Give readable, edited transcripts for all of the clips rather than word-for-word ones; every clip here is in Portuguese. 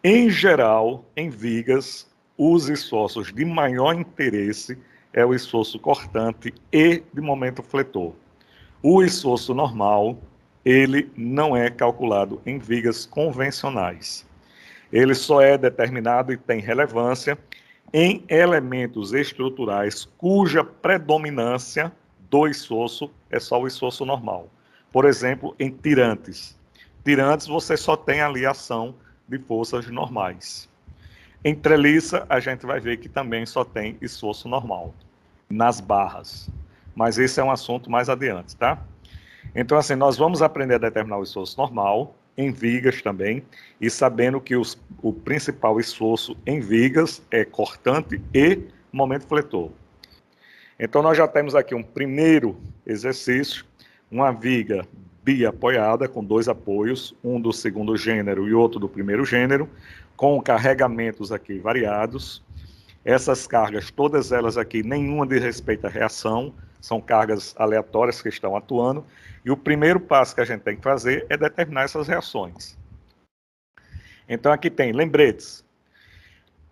Em geral, em vigas, os esforços de maior interesse é o esforço cortante e de momento fletor. O esforço normal, ele não é calculado em vigas convencionais. Ele só é determinado e tem relevância em elementos estruturais cuja predominância do esforço é só o esforço normal. Por exemplo, em tirantes. Tirantes você só tem ali ação de forças normais. Em treliça, a gente vai ver que também só tem esforço normal, nas barras. Mas esse é um assunto mais adiante, tá? Então, assim, nós vamos aprender a determinar o esforço normal, em vigas também, e sabendo que o principal esforço em vigas é cortante e momento fletor. Então, nós já temos aqui um primeiro exercício, uma viga biapoiada, com dois apoios, um do segundo gênero e outro do primeiro gênero, com carregamentos aqui variados. Essas cargas, todas elas aqui, nenhuma diz respeito à reação, são cargas aleatórias que estão atuando, e o primeiro passo que a gente tem que fazer é determinar essas reações. Então, aqui tem lembretes.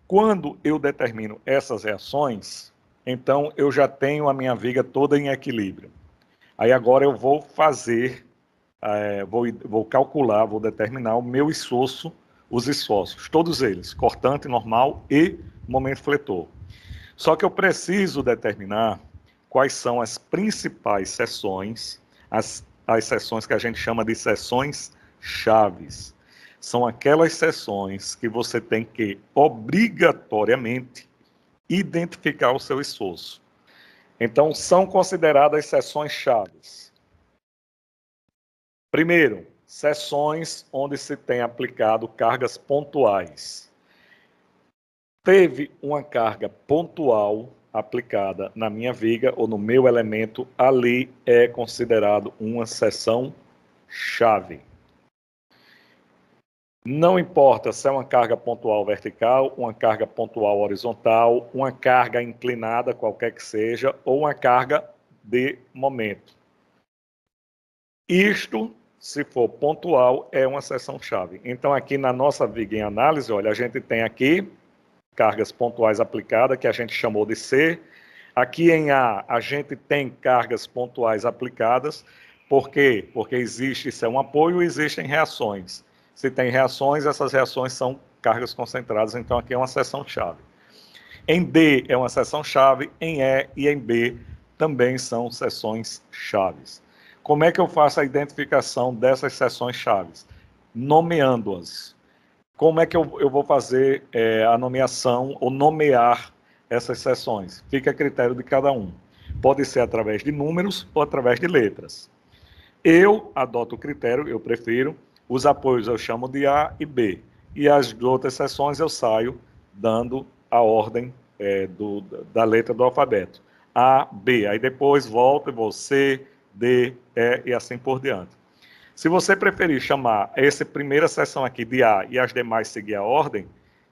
Quando eu determino essas reações, então eu já tenho a minha viga toda em equilíbrio. Aí agora eu vou fazer, vou calcular, vou determinar o meu esforço, os esforços, todos eles, cortante, normal e momento fletor. Só que eu preciso determinar quais são as principais seções, as seções que a gente chama de seções chaves. São aquelas seções que você tem que, obrigatoriamente, identificar o seu esforço. Então, são consideradas seções chaves. Primeiro, seções onde se tem aplicado cargas pontuais. Teve uma carga pontual aplicada na minha viga ou no meu elemento, ali é considerado uma seção chave. Não importa se é uma carga pontual vertical, uma carga pontual horizontal, uma carga inclinada, qualquer que seja, ou uma carga de momento. Isto, se for pontual, é uma seção chave. Então, aqui na nossa viga em análise, olha, a gente tem aqui cargas pontuais aplicadas, que a gente chamou de C. Aqui em A gente tem cargas pontuais aplicadas. Por quê? Porque existe, isso é um apoio, existem reações. Se tem reações, essas reações são cargas concentradas, então aqui é uma seção-chave. Em D é uma seção-chave, em E e em B também são seções-chaves. Como é que eu faço a identificação dessas seções-chaves? Nomeando-as. Como é que eu vou fazer a nomeação ou nomear essas seções? Fica a critério de cada um. Pode ser através de números ou através de letras. Eu adoto o critério, eu prefiro. Os apoios eu chamo de A e B. E as outras seções eu saio dando a ordem da letra do alfabeto. A, B. Aí depois volto e vou C, D, E e assim por diante. Se você preferir chamar essa primeira seção aqui de A e as demais seguir a ordem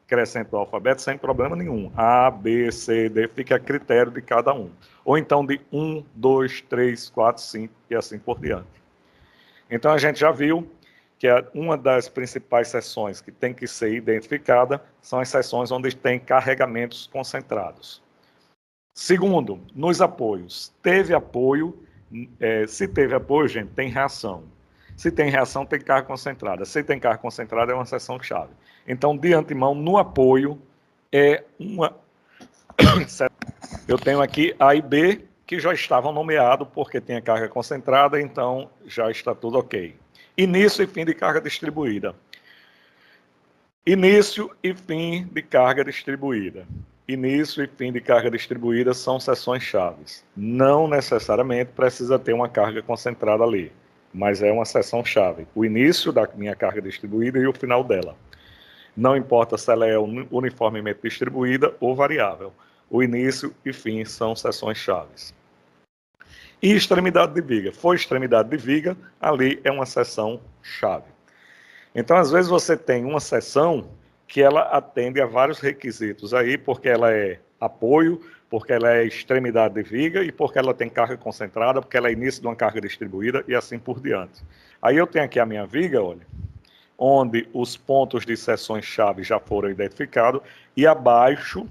crescente do alfabeto, sem problema nenhum. A, B, C, D, fica a critério de cada um. Ou então de 1, 2, 3, 4, 5 e assim por diante. Então a gente já viu que uma das principais seções que tem que ser identificada são as seções onde tem carregamentos concentrados. Segundo, nos apoios. Teve apoio, se teve apoio, gente, tem reação. Se tem reação, tem carga concentrada. Se tem carga concentrada, é uma seção-chave. Então, de antemão, no apoio, é uma... Eu tenho aqui A e B, que já estavam nomeados porque tem a carga concentrada, então já está tudo ok. Início e fim de carga distribuída. Início e fim de carga distribuída. Início e fim de carga distribuída são seções chaves. Não necessariamente precisa ter uma carga concentrada ali, mas é uma seção chave. O início da minha carga distribuída e o final dela. Não importa se ela é uniformemente distribuída ou variável. O início e fim são seções chaves. E extremidade de viga. Foi extremidade de viga, ali é uma seção chave. Então, às vezes, você tem uma seção que ela atende a vários requisitos aí, porque ela é apoio, porque ela é extremidade de viga e porque ela tem carga concentrada, porque ela é início de uma carga distribuída e assim por diante. Aí eu tenho aqui a minha viga, olha, onde os pontos de seções-chave já foram identificados, e abaixo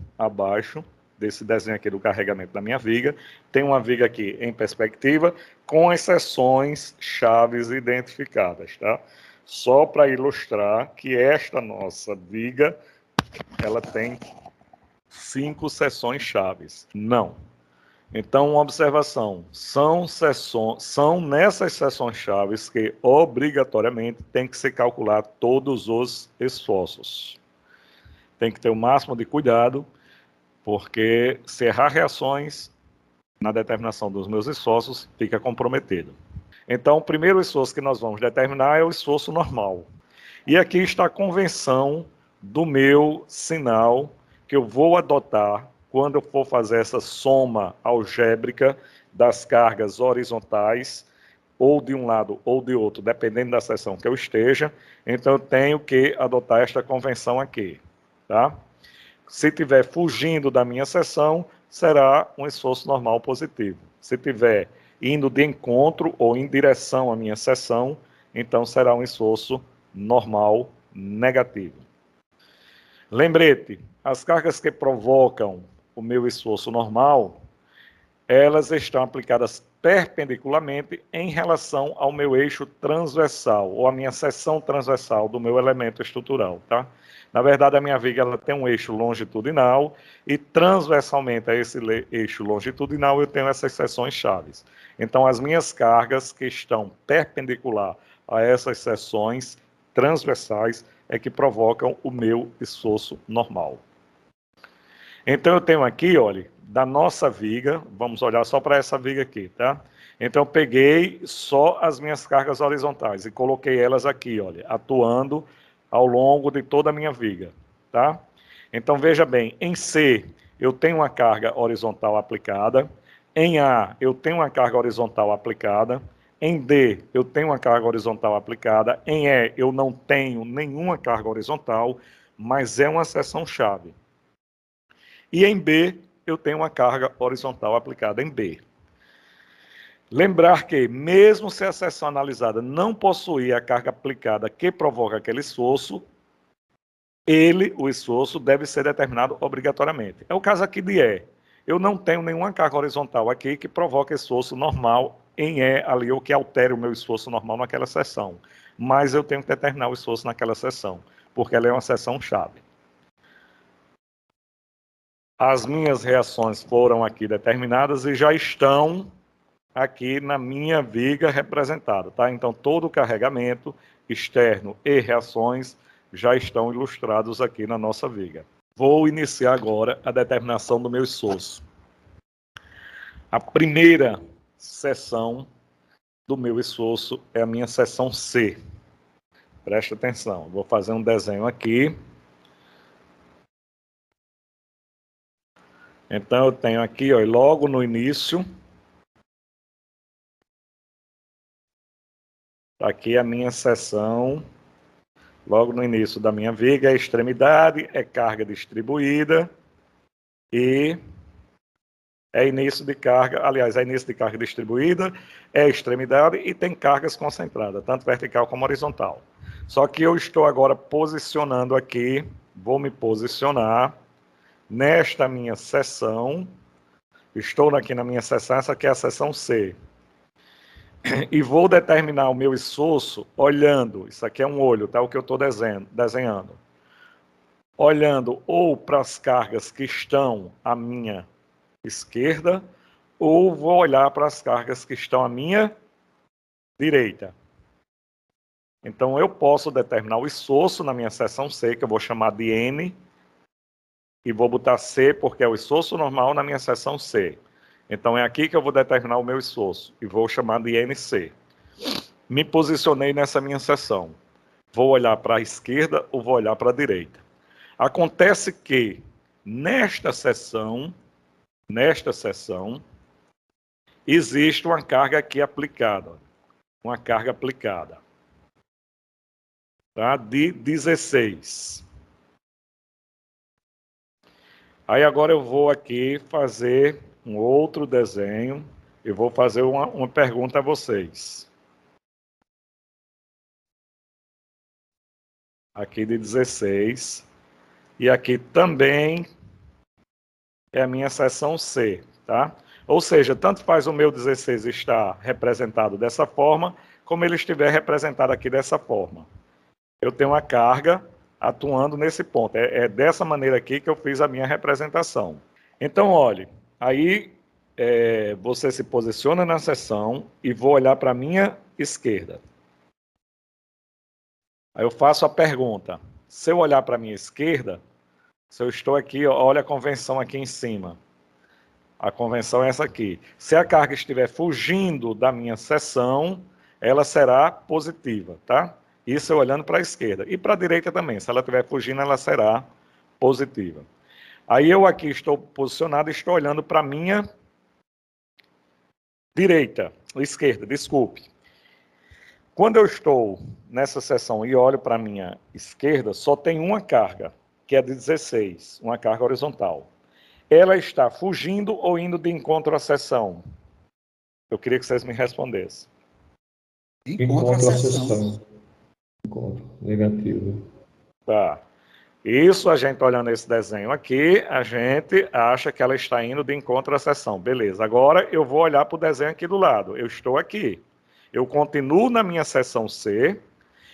desse desenho aqui do carregamento da minha viga, tem uma viga aqui em perspectiva, com as seções-chaves identificadas, tá? Só para ilustrar que esta nossa viga, ela tem 5 seções-chaves. Não. Então, uma observação, são nessas seções-chaves que, obrigatoriamente, tem que se calcular todos os esforços. Tem que ter o máximo de cuidado, porque se errar reações na determinação dos meus esforços, fica comprometido. Então, o primeiro esforço que nós vamos determinar é o esforço normal. E aqui está a convenção do meu sinal que eu vou adotar quando eu for fazer essa soma algébrica das cargas horizontais, ou de um lado ou de outro, dependendo da seção que eu esteja. Então, eu tenho que adotar esta convenção aqui, tá? Se estiver fugindo da minha seção, será um esforço normal positivo. Se estiver indo de encontro ou em direção à minha seção, então será um esforço normal negativo. Lembrete, as cargas que provocam o meu esforço normal, elas estão aplicadas perpendicularmente em relação ao meu eixo transversal, ou à minha seção transversal do meu elemento estrutural, tá? Na verdade, a minha viga ela tem um eixo longitudinal e transversalmente a esse eixo longitudinal eu tenho essas seções chaves. Então, as minhas cargas que estão perpendicular a essas seções transversais é que provocam o meu esforço normal. Então, eu tenho aqui, olha, da nossa viga, vamos olhar só para essa viga aqui, tá? Então, eu peguei só as minhas cargas horizontais e coloquei elas aqui, olha, atuando ao longo de toda a minha viga, tá? Então, veja bem, em C, eu tenho uma carga horizontal aplicada, em A, eu tenho uma carga horizontal aplicada, em D, eu tenho uma carga horizontal aplicada, em E, eu não tenho nenhuma carga horizontal, mas é uma seção-chave. E em B, eu tenho uma carga horizontal aplicada em B. Lembrar que, mesmo se a seção analisada não possuir a carga aplicada que provoca aquele esforço, o esforço, deve ser determinado obrigatoriamente. É o caso aqui de E. Eu não tenho nenhuma carga horizontal aqui que provoque esforço normal em E ali, ou que altere o meu esforço normal naquela seção. Mas eu tenho que determinar o esforço naquela seção, porque ela é uma seção-chave. As minhas reações foram aqui determinadas e já estão aqui na minha viga representada, tá? Então, todo o carregamento externo e reações já estão ilustrados aqui na nossa viga. Vou iniciar agora a determinação do meu esforço. A primeira seção do meu esforço é a minha seção C. Preste atenção, vou fazer um desenho aqui. Então, eu tenho aqui, ó, logo no início, aqui a minha seção, logo no início da minha viga, a extremidade é carga distribuída e é início de carga, aliás, é início de carga distribuída, é extremidade e tem cargas concentradas, tanto vertical como horizontal. Só que eu estou agora posicionando aqui, vou me posicionar nesta minha seção, estou aqui na minha seção, essa aqui é a seção C. E vou determinar o meu esforço olhando, isso aqui é um olho, tá? O que eu estou desenhando. Olhando ou para as cargas que estão à minha esquerda, ou vou olhar para as cargas que estão à minha direita. Então, eu posso determinar o esforço na minha seção C, que eu vou chamar de N, e vou botar C porque é o esforço normal na minha seção C. Então, é aqui que eu vou determinar o meu esforço, e vou chamar de NC. Me posicionei nessa minha seção. Vou olhar para a esquerda ou vou olhar para a direita. Acontece que, nesta seção, existe uma carga aqui aplicada. Uma carga aplicada. Tá? De 16. Aí agora eu vou aqui fazer um outro desenho. Eu vou fazer uma pergunta a vocês. aqui de 16, e aqui também é a minha seção C, tá? Ou seja, tanto faz o meu 16 estar representado dessa forma, como ele estiver representado aqui dessa forma. Eu tenho uma carga atuando nesse ponto. É dessa maneira aqui que eu fiz a minha representação. Então, olhe, aí você se posiciona na seção e vou olhar para a minha esquerda. Aí eu faço a pergunta. Se eu olhar para a minha esquerda, se eu estou aqui, olha a convenção aqui em cima. A convenção é essa aqui. Se a carga estiver fugindo da minha seção, ela será positiva, tá? Isso eu olhando para a esquerda. E para a direita também. Se ela estiver fugindo, ela será positiva. Aí eu aqui estou posicionado, estou olhando para a minha direita, esquerda, desculpe. Quando eu estou nessa seção e olho para a minha esquerda, só tem uma carga, que é de 16, uma carga horizontal. Ela está fugindo ou indo de encontro à seção? Eu queria que vocês me respondessem. Encontro à seção. Encontro, negativo. Tá. Isso, a gente olhando esse desenho aqui, a gente acha que ela está indo de encontro à seção. Beleza. Agora eu vou olhar para o desenho aqui do lado. Eu estou aqui. Eu continuo na minha seção C.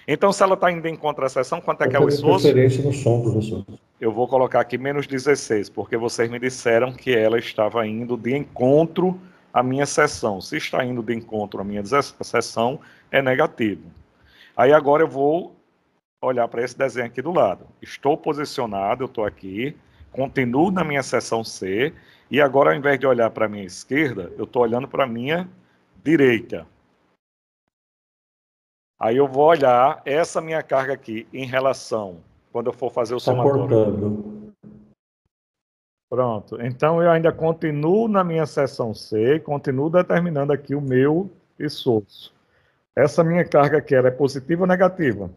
Então, se ela está indo de encontro à seção, quanto é que é o esforço? Preferência no som, professor. Eu vou colocar aqui menos 16, porque vocês me disseram que ela estava indo de encontro à minha seção. Se está indo de encontro à minha seção, é negativo. Aí agora eu vou olhar para esse desenho aqui do lado. Estou posicionado, eu estou aqui, continuo na minha seção C, e agora ao invés de olhar para a minha esquerda, eu estou olhando para a minha direita. Aí eu vou olhar essa minha carga aqui em relação, quando eu for fazer o somatório. Cortando. Pronto, então eu ainda continuo na minha seção C, continuo determinando aqui o meu esforço. Essa minha carga aqui, ela é positiva ou negativa?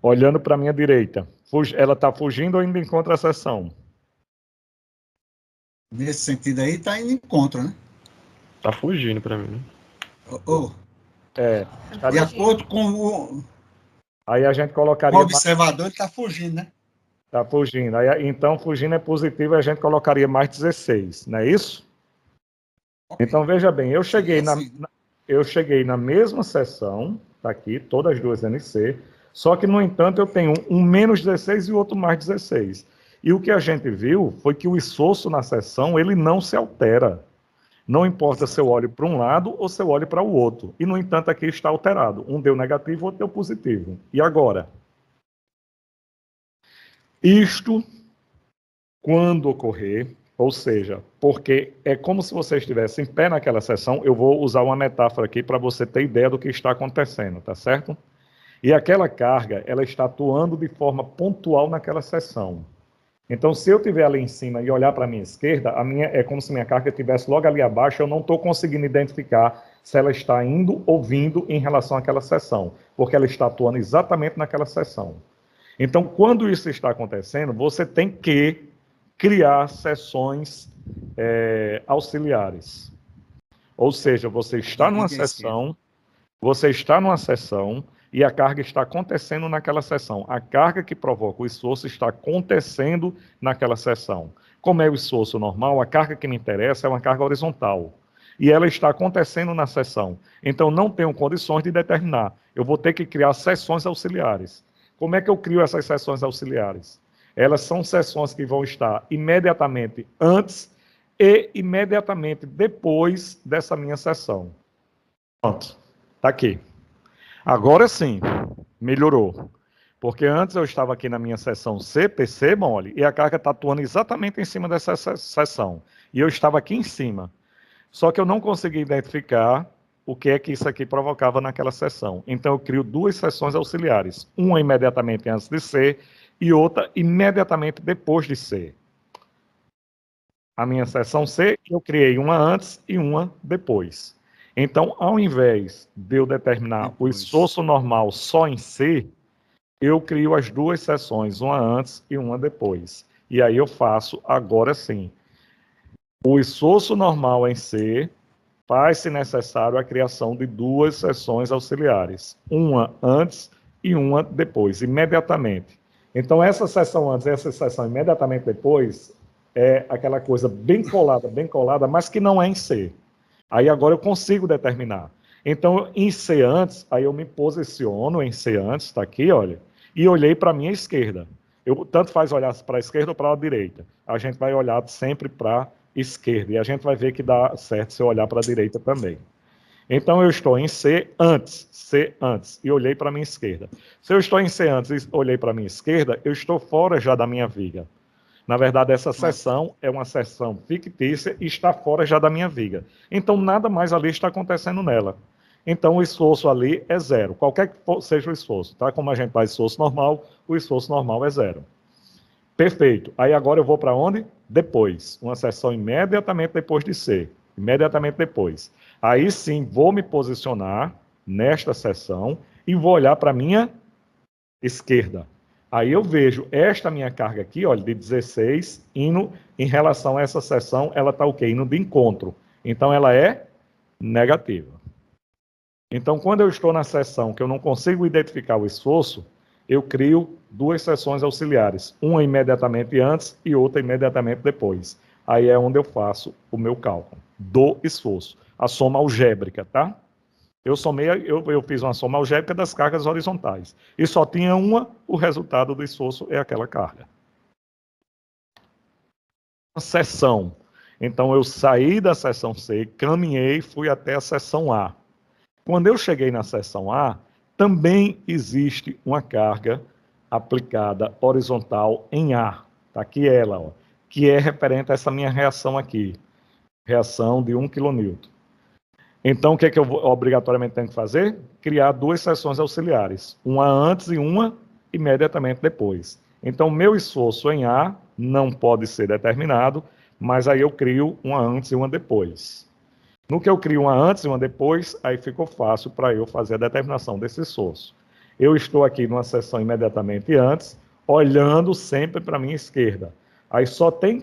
Olhando para a minha direita, ela está fugindo ou indo em contra a seção? Nesse sentido aí, está indo em contra, né? Tá fugindo para mim. De acordo com o Aí a gente colocaria... observador, ele está fugindo, né? Está fugindo. Aí, então, fugindo é positivo e a gente colocaria mais 16, não é isso? Okay. Então, veja bem, eu cheguei na mesma seção, tá aqui, todas as duas NC, só que, no entanto, eu tenho um menos 16 e o outro mais 16. E o que a gente viu foi que o esforço na seção, ele não se altera. Não importa se eu olho para um lado ou se eu olho para o outro. E, no entanto, aqui está alterado. Um deu negativo, o outro deu positivo. E agora? Isto, quando ocorrer, ou seja, porque é como se você estivesse em pé naquela seção, eu vou usar uma metáfora aqui para você ter ideia do que está acontecendo, tá certo? E aquela carga, ela está atuando de forma pontual naquela seção. Então, se eu estiver ali em cima e olhar para a minha esquerda, é como se minha carga estivesse logo ali abaixo, eu não estou conseguindo identificar se ela está indo ou vindo em relação àquela seção, porque ela está atuando exatamente naquela seção. Então, quando isso está acontecendo, você tem que criar seções auxiliares. Ou seja, você está numa seção e a carga está acontecendo naquela seção. A carga que provoca o esforço está acontecendo naquela seção. Como é o esforço normal, a carga que me interessa é uma carga horizontal. E ela está acontecendo na seção. Então, não tenho condições de determinar. Eu vou ter que criar seções auxiliares. Como é que eu crio essas seções auxiliares? Elas são seções que vão estar imediatamente antes e imediatamente depois dessa minha seção. Pronto, está aqui. Agora sim, melhorou. Porque antes eu estava aqui na minha seção C, percebam, olha, e a carga está atuando exatamente em cima dessa seção. E eu estava aqui em cima. Só que eu não consegui identificar o que é que isso aqui provocava naquela seção. Então eu crio duas seções auxiliares. Uma imediatamente antes de C e outra imediatamente depois de C. A minha seção C, eu criei uma antes e uma depois. Então, ao invés de eu determinar o esforço normal só em C, eu crio as duas seções, uma antes e uma depois. E aí eu faço, agora sim, o esforço normal em C, faz-se necessário a criação de duas seções auxiliares, uma antes e uma depois, imediatamente. Então, essa seção antes e essa seção imediatamente depois é aquela coisa bem colada, mas que não é em C. Aí agora eu consigo determinar. Então, em C antes, aí eu me posiciono em C antes, está aqui, olha, e olhei para a minha esquerda. Eu, tanto faz olhar para a esquerda ou para a direita. A gente vai olhar sempre para a esquerda, e a gente vai ver que dá certo se eu olhar para a direita também. Então, eu estou em C antes, e olhei para a minha esquerda. Se eu estou em C antes e olhei para a minha esquerda, eu estou fora já da minha viga. Na verdade, essa seção é uma seção fictícia e está fora já da minha viga. Então, nada mais ali está acontecendo nela. Então, o esforço ali é zero, qualquer que seja o esforço. Tá? Como a gente faz esforço normal, o esforço normal é zero. Perfeito. Aí agora eu vou para onde? Depois. Uma seção imediatamente depois de C. Imediatamente depois. Aí sim, vou me posicionar nesta seção e vou olhar para a minha esquerda. Aí eu vejo esta minha carga aqui, olha, de 16, indo em relação a essa seção, ela está o quê? Indo de encontro. Então ela é negativa. Então, quando eu estou na seção que eu não consigo identificar o esforço, eu crio duas seções auxiliares, uma imediatamente antes e outra imediatamente depois. Aí é onde eu faço o meu cálculo do esforço, a soma algébrica, tá? Eu fiz uma soma algébrica das cargas horizontais. E só tinha uma, o resultado do esforço é aquela carga. Uma seção. Então, eu saí da seção C, caminhei, fui até a seção A. Quando eu cheguei na seção A, também existe uma carga aplicada horizontal em A. Está aqui ela, ó, que é referente a essa minha reação aqui. Reação de 1 kN. Então, o que é que eu obrigatoriamente tenho que fazer? Criar duas seções auxiliares, uma antes e uma imediatamente depois. Então, meu esforço em A não pode ser determinado, mas aí eu crio uma antes e uma depois. No que eu crio uma antes e uma depois, aí ficou fácil para eu fazer a determinação desse esforço. Eu estou aqui numa seção imediatamente antes, olhando sempre para a minha esquerda. Aí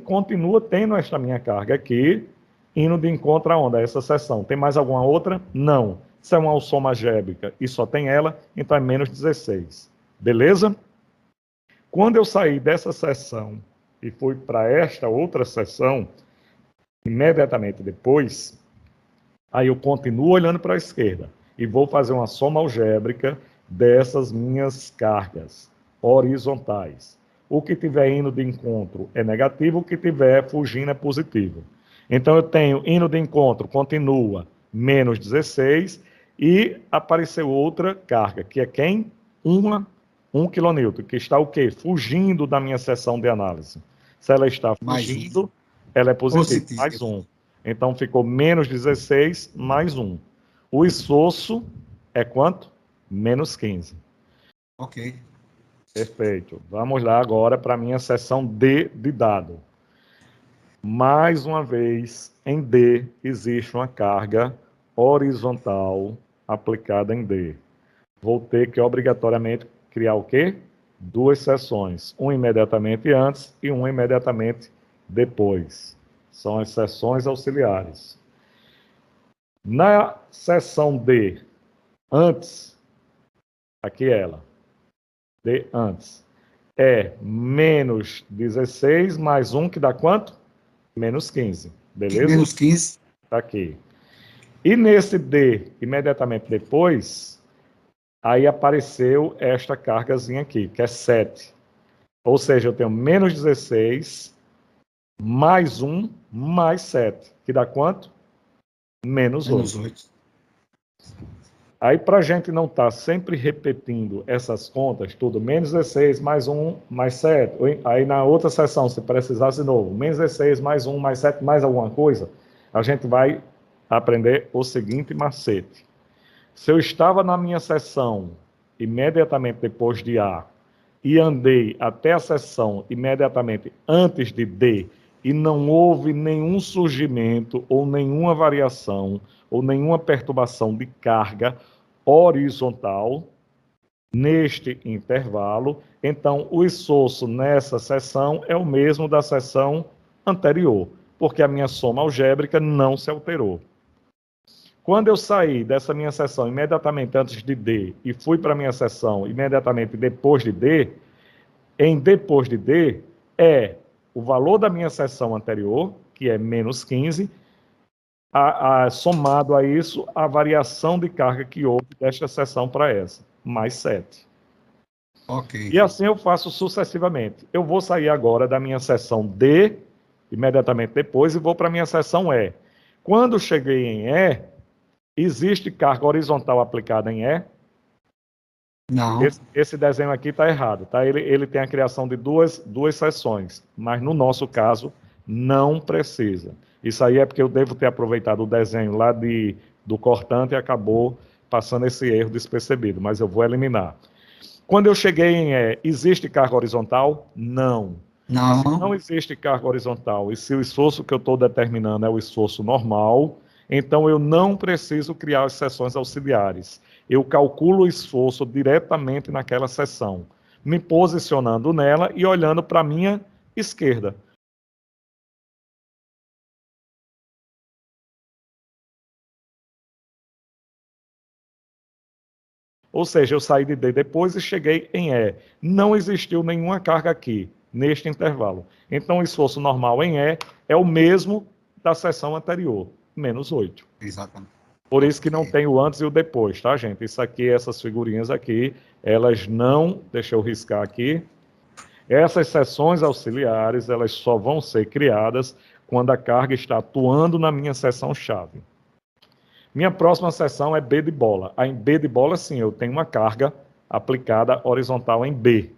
continua tendo esta minha carga aqui, indo de encontro aonde? A essa seção. Tem mais alguma outra? Não. Isso é uma soma algébrica e só tem ela, então é menos 16. Beleza? Quando eu saí dessa seção e fui para esta outra seção, imediatamente depois, aí eu continuo olhando para a esquerda e vou fazer uma soma algébrica dessas minhas cargas horizontais. O que tiver indo de encontro é negativo, o que tiver fugindo é positivo. Então eu tenho indo de encontro, continua, menos 16, e apareceu outra carga, que é quem? 1 kN, que está o quê? Fugindo da minha seção de análise. Se ela está fugindo, ela é positiva, mais 1. Então ficou menos 16 mais 1. O esforço é quanto? Menos 15. Ok. Perfeito. Vamos lá agora para a minha seção D de dado. Mais uma vez, em D existe uma carga horizontal aplicada em D. Vou ter que obrigatoriamente criar o quê? Duas seções, uma imediatamente antes e uma imediatamente depois. São as seções auxiliares. Na seção D, antes, aqui ela, D antes, é menos 16 mais 1, que dá quanto? Menos 15, beleza? Menos 15. Tá aqui. E nesse D, imediatamente depois, aí apareceu esta cargazinha aqui, que é 7. Ou seja, eu tenho menos 16 mais 1 mais 7, que dá quanto? Menos 8. Aí, para a gente não estar sempre repetindo essas contas, tudo, menos 16 mais 1 mais 7. Aí, na outra seção, se precisasse de novo, menos 16 mais 1 mais 7 mais alguma coisa, a gente vai aprender o seguinte macete. Se eu estava na minha seção imediatamente depois de A e andei até a seção imediatamente antes de D e não houve nenhum surgimento ou nenhuma variação ou nenhuma perturbação de carga horizontal neste intervalo, então o esforço nessa seção é o mesmo da seção anterior, porque a minha soma algébrica não se alterou. Quando eu saí dessa minha seção imediatamente antes de D e fui para a minha seção imediatamente depois de D, em depois de D é o valor da minha seção anterior, que é menos 15, somado a isso, a variação de carga que houve desta seção para essa, mais 7. Ok. E assim eu faço sucessivamente. Eu vou sair agora da minha seção D, imediatamente depois, e vou para a minha seção E. Quando cheguei em E, existe carga horizontal aplicada em E? Não. Esse desenho aqui está errado, tá? Ele tem a criação de duas seções, mas no nosso caso não precisa. Isso aí é porque eu devo ter aproveitado o desenho lá do cortante e acabou passando esse erro despercebido, mas eu vou eliminar. Quando eu cheguei em E, existe carga horizontal? Não. Se Não. não existe carga horizontal e se o esforço que eu estou determinando é o esforço normal, então eu não preciso criar as seções auxiliares. Eu calculo o esforço diretamente naquela seção, me posicionando nela e olhando para a minha esquerda. Ou seja, eu saí de D depois e cheguei em E. Não existiu nenhuma carga aqui, neste intervalo. Então, o esforço normal em E é o mesmo da seção anterior, menos 8. Exatamente. Por isso que não tem o antes e o depois, tá, gente? Isso aqui, essas figurinhas aqui, elas não... Deixa eu riscar aqui. Essas seções auxiliares, elas só vão ser criadas quando a carga está atuando na minha seção-chave. Minha próxima seção é B de bola. Em B de bola, sim, eu tenho uma carga aplicada horizontal em B.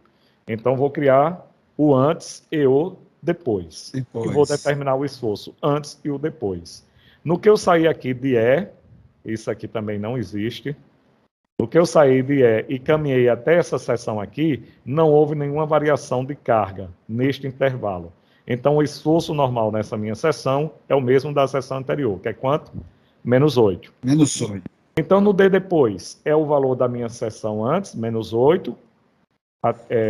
Então, vou criar o antes e o depois. E vou determinar o esforço antes e o depois. No que eu sair aqui de E, isso aqui também não existe. No que eu saí de E e caminhei até essa seção aqui, não houve nenhuma variação de carga neste intervalo. Então, o esforço normal nessa minha seção é o mesmo da seção anterior, que é quanto? Menos 8. Menos 8. Então, no D depois, é o valor da minha seção antes, menos 8,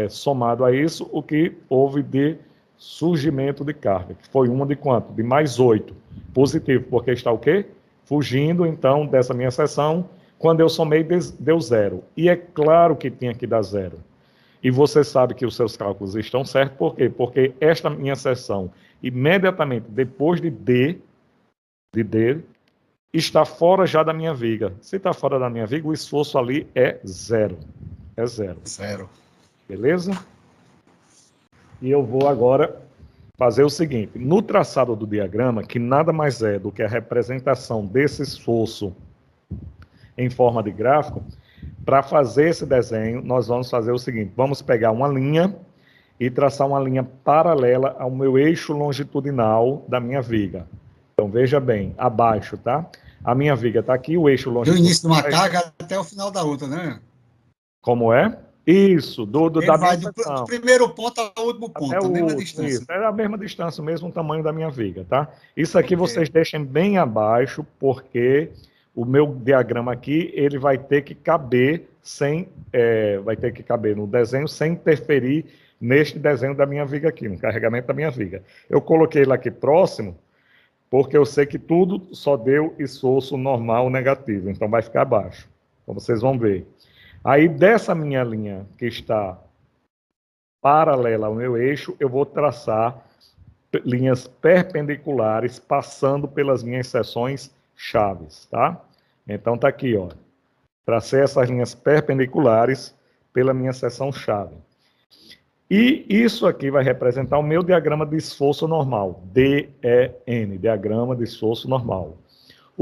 somado a isso, o que houve de surgimento de carga, que foi uma de quanto? De mais 8. Positivo, porque está o quê? Fugindo, então, dessa minha seção, quando eu somei, deu 0. E é claro que tinha que dar 0. E você sabe que os seus cálculos estão certos, por quê? Porque esta minha seção, imediatamente depois de D, está fora já da minha viga. Se está fora da minha viga, o esforço ali é 0. É 0. 0. Beleza? E eu vou agora fazer o seguinte. No traçado do diagrama, que nada mais é do que a representação desse esforço em forma de gráfico, para fazer esse desenho, nós vamos fazer o seguinte. Vamos pegar uma linha e traçar uma linha paralela ao meu eixo longitudinal da minha viga. Então, veja bem, abaixo, tá? A minha viga está aqui, o eixo longitudinal... Do início de uma carga até o final da outra, né? Como é? Isso, Ele vai do primeiro ponto ao último ponto, a mesma distância. Isso, é a mesma distância, o mesmo tamanho da minha viga, tá? Isso aqui vocês deixem bem abaixo, porque o meu diagrama aqui, ele vai ter que caber no desenho sem interferir neste desenho da minha viga aqui, no carregamento da minha viga. Eu coloquei ele aqui próximo, porque eu sei que tudo só deu esforço normal negativo, então vai ficar abaixo. Então vocês vão ver. Aí dessa minha linha que está paralela ao meu eixo, eu vou traçar linhas perpendiculares passando pelas minhas seções chaves, tá? Então tá aqui, ó. Tracei essas linhas perpendiculares pela minha seção chave. E isso aqui vai representar o meu diagrama de esforço normal, DEN, diagrama de esforço normal.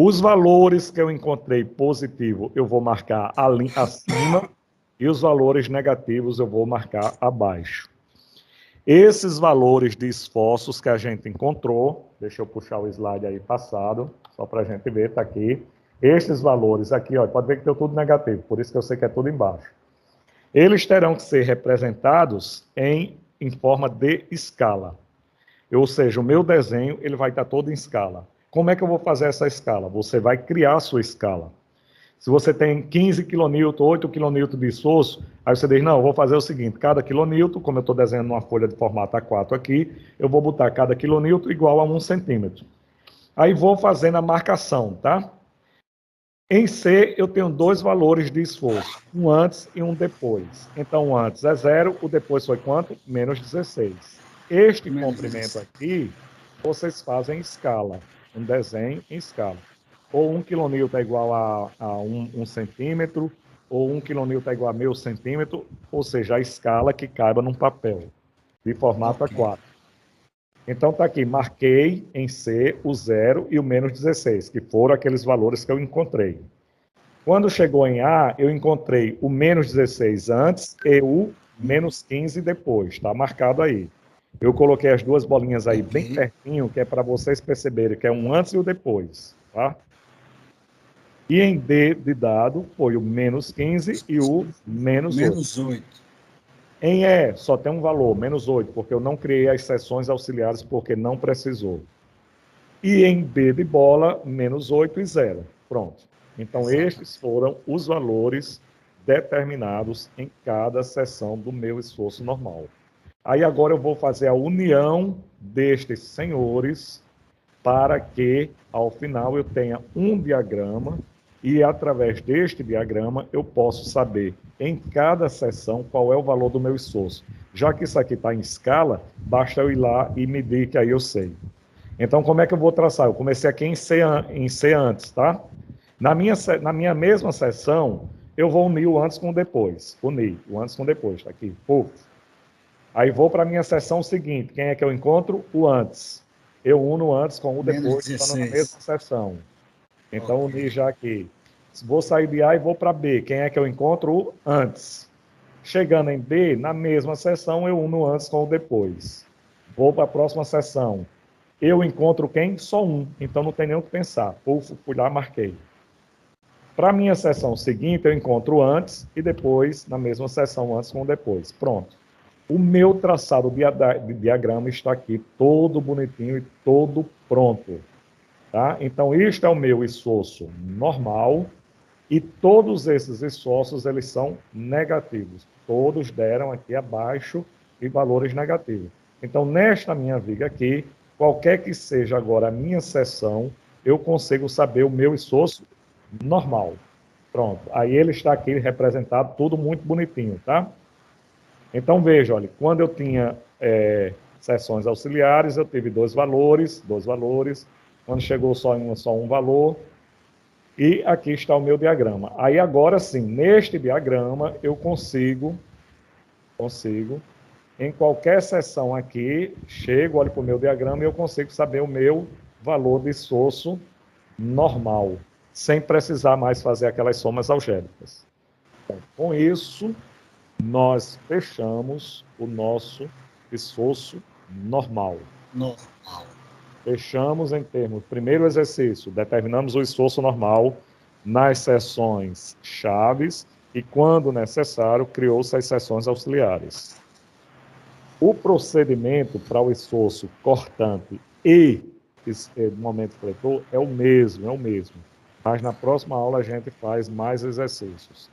Os valores que eu encontrei positivo, eu vou marcar ali acima, e os valores negativos eu vou marcar abaixo. Esses valores de esforços que a gente encontrou, deixa eu puxar o slide aí passado, só para a gente ver, está aqui. Esses valores aqui, ó, pode ver que deu tudo negativo, por isso que eu sei que é tudo embaixo. Eles terão que ser representados em forma de escala. Ou seja, o meu desenho ele vai estar todo em escala. Como é que eu vou fazer essa escala? Você vai criar a sua escala. Se você tem 15 kN, 8 kN de esforço, aí você diz, não, eu vou fazer o seguinte, cada quilonewton, como eu estou desenhando uma folha de formato A4 aqui, eu vou botar cada quilonewton igual a 1 centímetro. Aí vou fazendo a marcação, tá? Em C, eu tenho dois valores de esforço, um antes e um depois. Então, o antes é 0, o depois foi quanto? Menos 16. Este comprimento aqui, vocês fazem em escala, um desenho em escala. Ou 1 quilonewton é igual a 1 centímetro, ou 1 quilonewton é igual a meio centímetro, ou seja, a escala que caiba num papel, de formato A4. Então, está aqui, marquei em C o 0 e o menos 16, que foram aqueles valores que eu encontrei. Quando chegou em A, eu encontrei o menos 16 antes e o menos 15 depois, está marcado aí. Eu coloquei as duas bolinhas aí bem pertinho, que é para vocês perceberem que é um antes e o depois, tá? E em D de dado foi o menos 15 e o menos 8. Menos 8. Em E só tem um valor, menos 8, porque eu não criei as seções auxiliares porque não precisou. E em B de bola, menos 8 e 0. Pronto. Então, estes foram os valores determinados em cada seção do meu esforço normal. Aí agora eu vou fazer a união destes senhores para que, ao final, eu tenha um diagrama e, através deste diagrama, eu posso saber, em cada seção, qual é o valor do meu esforço. Já que isso aqui está em escala, basta eu ir lá e medir, que aí eu sei. Então, como é que eu vou traçar? Eu comecei aqui em C antes, tá? Na minha mesma seção, eu vou unir o antes com o depois. Unir o antes com o depois, tá aqui. Puf. Aí vou para a minha seção seguinte. Quem é que eu encontro? O antes. Eu uno o antes com o depois, estando na mesma seção. Então, uni já aqui. Vou sair de A e vou para B. Quem é que eu encontro? O antes. Chegando em B, na mesma seção, eu uno o antes com o depois. Vou para a próxima seção. Eu encontro quem? Só um. Então, não tem nem o que pensar. Puf, fui lá, marquei. Para a minha seção seguinte, eu encontro antes e depois, na mesma seção, antes com depois. Pronto. O meu traçado de diagrama está aqui, todo bonitinho e todo pronto. Tá? Então, este é o meu esforço normal e todos esses esforços, eles são negativos. Todos deram aqui abaixo de valores negativos. Então, nesta minha viga aqui, qualquer que seja agora a minha seção, eu consigo saber o meu esforço normal. Pronto. Aí ele está aqui representado, tudo muito bonitinho, tá? Então, veja, olha, quando eu tinha seções auxiliares, eu tive dois valores. Quando chegou só um valor, e aqui está o meu diagrama. Aí, agora sim, neste diagrama, eu consigo, em qualquer seção aqui, chego, olho para o meu diagrama e eu consigo saber o meu valor de esforço normal, sem precisar mais fazer aquelas somas algébricas. Então, com isso, nós fechamos o nosso esforço normal. Fechamos em termos, primeiro exercício, determinamos o esforço normal nas seções chaves e, quando necessário, criou-se as seções auxiliares. O procedimento para o esforço cortante e momento fletor é o mesmo. Mas na próxima aula a gente faz mais exercícios.